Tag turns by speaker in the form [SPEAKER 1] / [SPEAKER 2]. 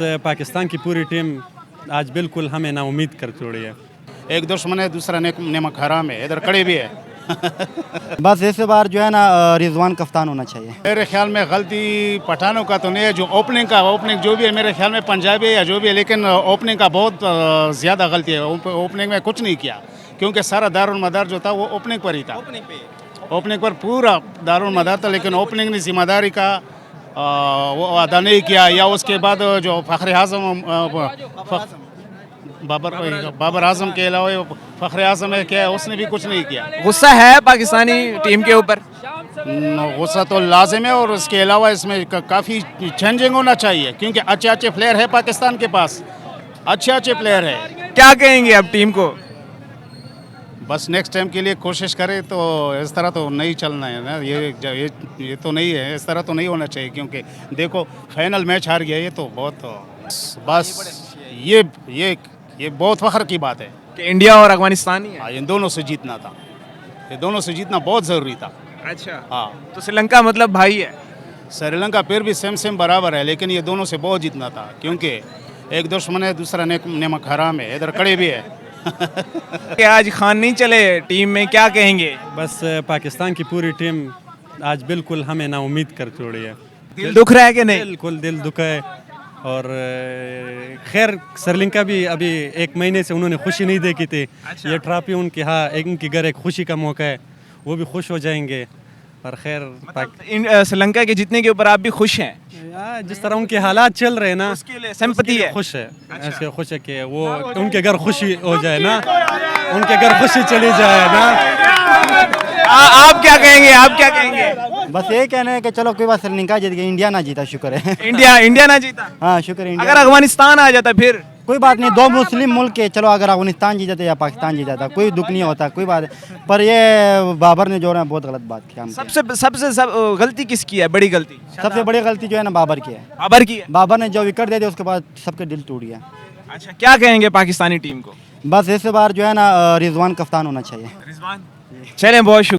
[SPEAKER 1] पाकिस्तान की पूरी टीम आज बिल्कुल हमें नाउम्मीद कर छोड़ी है।
[SPEAKER 2] एक दुश्मन है, दूसरा नमक हराम है, इधर कड़े भी है।
[SPEAKER 3] बस इस बार जो है ना रिजवान कप्तान होना चाहिए।
[SPEAKER 2] मेरे ख्याल में गलती पठानों का तो नहीं है, जो ओपनिंग जो भी है मेरे ख्याल में पंजाबी है या जो भी है, लेकिन ओपनिंग का बहुत ज़्यादा गलती है। ओपनिंग में कुछ नहीं किया, क्योंकि सारा दारुल मदार जो था वो ओपनिंग पर ही था। ओपनिंग पर पूरा दारुल मदार था, लेकिन ओपनिंग ने जिम्मेदारी का वो अदा नहीं किया। या उसके बाद जो फ़ख्र आज़म बाबर आजम के अलावा फ़ख्र आज़म है क्या, उसने भी कुछ नहीं किया।
[SPEAKER 4] गुस्सा है पाकिस्तानी टीम के ऊपर?
[SPEAKER 2] गुस्सा तो लाजिम है, और उसके अलावा इसमें काफ़ी चेंजिंग होना चाहिए, क्योंकि अच्छे अच्छे प्लेयर है पाकिस्तान के पास, अच्छे प्लेयर है।
[SPEAKER 4] क्या कहेंगे अब टीम को?
[SPEAKER 2] बस नेक्स्ट टाइम के लिए कोशिश करें, तो इस तरह तो नहीं चलना है ना। ये तो नहीं है, इस तरह तो नहीं होना चाहिए, क्योंकि देखो फाइनल मैच हार गया, ये तो बहुत बस ये बहुत फ़ख्र की बात है
[SPEAKER 4] कि इंडिया और अफगानिस्तान ही है।
[SPEAKER 2] हाँ, इन दोनों से जीतना था, ये दोनों से जीतना बहुत ज़रूरी था।
[SPEAKER 4] अच्छा,
[SPEAKER 2] हाँ,
[SPEAKER 4] तो श्रीलंका मतलब भाई है?
[SPEAKER 2] श्रीलंका फिर भी सेम बराबर है, लेकिन ये दोनों से बहुत जीतना था, क्योंकि एक दुश्मन है, दूसरा नमक हराम है, इधर कड़े भी है।
[SPEAKER 4] कि आज खान नहीं चले टीम में, क्या कहेंगे?
[SPEAKER 1] बस पाकिस्तान की पूरी टीम आज बिल्कुल हमें नाउम्मीद कर छोड़ी है।
[SPEAKER 4] दिल दुख रहा है कि नहीं?
[SPEAKER 1] बिल्कुल दिल दुखा है। और खैर श्रीलंका भी अभी एक महीने से उन्होंने खुशी नहीं देखी थी। ये ट्रॉफी उनके उनके घर एक खुशी का मौका है, वो भी खुश हो जाएंगे। पर खैर
[SPEAKER 4] श्रीलंका के जीतने के ऊपर आप भी खुश हैं?
[SPEAKER 1] जिस तरह उनके हालात चल रहे हैं ना,
[SPEAKER 4] उसके लिए सिंपैथी है?
[SPEAKER 1] खुश है, ऐसे खुश है कि वो उनके घर खुशी हो जाए ना, उनके घर खुशी चली जाए ना।
[SPEAKER 4] आप क्या कहेंगे? आप क्या कहेंगे?
[SPEAKER 3] बस यही कहना है कि चलो कोई बात, श्रीलंका जीत गई, इंडिया ना जीता, शुक्र है।
[SPEAKER 4] इंडिया ना जीता?
[SPEAKER 3] हाँ शुक्र है।
[SPEAKER 4] अगर अफगानिस्तान आ जाता फिर?
[SPEAKER 3] कोई बात नहीं, दो मुस्लिम मुल्क के, चलो अगर अफगानिस्तान जीत जाता या पाकिस्तान जीत जाता कोई दुख नहीं होता, कोई बात। पर ये बाबर ने जो है बहुत गलत बात किया।
[SPEAKER 4] सबसे गलती किसकी है? बड़ी गलती?
[SPEAKER 3] सबसे बड़ी गलती जो है ना बाबर की है।
[SPEAKER 4] बाबर की है?
[SPEAKER 3] बाबर ने जो विकेट दे दिया उसके बाद सबके दिल टूट गया।
[SPEAKER 4] अच्छा, क्या कहेंगे पाकिस्तानी टीम को?
[SPEAKER 3] बस इस बार जो है ना रिजवान कप्तान होना चाहिए।
[SPEAKER 4] चलें, बहुत शुक्रिया।